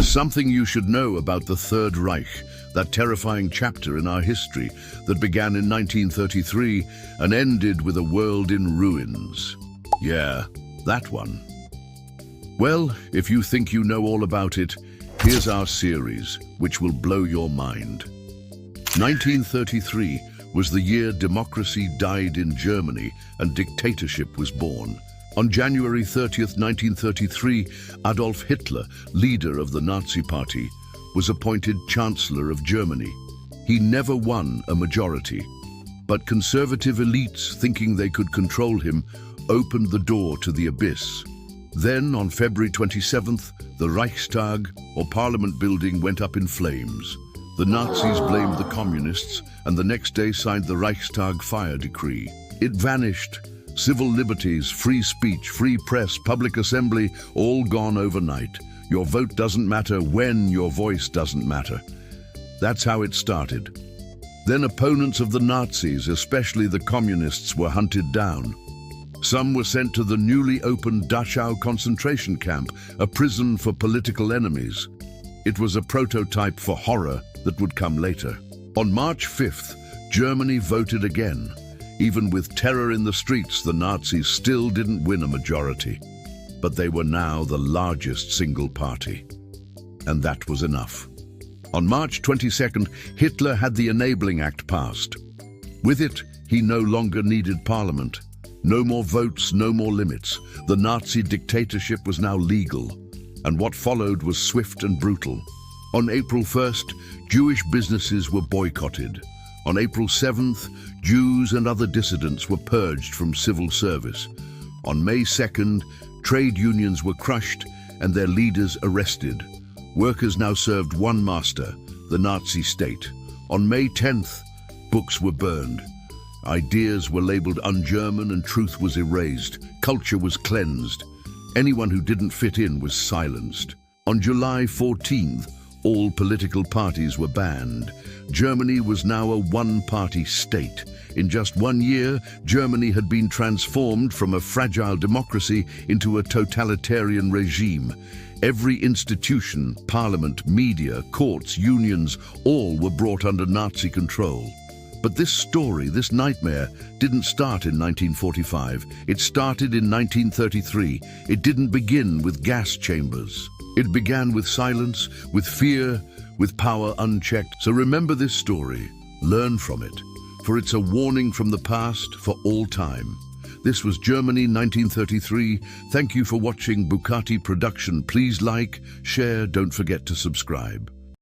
There's something you should know about the Third Reich, that terrifying chapter in our history that began in 1933 and ended with a world in ruins. Yeah, that one. Well, if you think you know all about it, here's our series, which will blow your mind. 1933 was the year democracy died in Germany and dictatorship was born. On January 30th, 1933, Adolf Hitler, leader of the Nazi Party, was appointed Chancellor of Germany. He never won a majority, but conservative elites, thinking they could control him, opened the door to the abyss. Then, on February 27th, the Reichstag, or Parliament building, went up in flames. The Nazis blamed the communists and the next day signed the Reichstag fire decree. It vanished. Civil liberties, free speech, free press, public assembly, all gone overnight. Your vote doesn't matter when your voice doesn't matter. That's how it started. Then opponents of the Nazis, especially the communists, were hunted down. Some were sent to the newly opened Dachau concentration camp, a prison for political enemies. It was a prototype for horror that would come later. On March 5th, Germany voted again. Even with terror in the streets, the Nazis still didn't win a majority. But they were now the largest single party. And that was enough. On March 22nd, Hitler had the Enabling Act passed. With it, he no longer needed parliament. No more votes, no more limits. The Nazi dictatorship was now legal. And what followed was swift and brutal. On April 1st, Jewish businesses were boycotted. On April 7th, Jews and other dissidents were purged from civil service. On May 2nd, trade unions were crushed and their leaders arrested. Workers now served one master, the Nazi state. On May 10th, books were burned. Ideas were labeled un-German and truth was erased. Culture was cleansed. Anyone who didn't fit in was silenced. On July 14th, all political parties were banned. Germany was now a one-party state. In just 1 year, Germany had been transformed from a fragile democracy into a totalitarian regime. Every institution, parliament, media, courts, unions, all were brought under Nazi control. But this story, this nightmare, didn't start in 1945. It started in 1933. It didn't begin with gas chambers. It began with silence, with fear, with power unchecked. So remember this story, learn from it, for it's a warning from the past for all time. This was Germany 1933. Thank you for watching Bukati Production. Please like, share, don't forget to subscribe.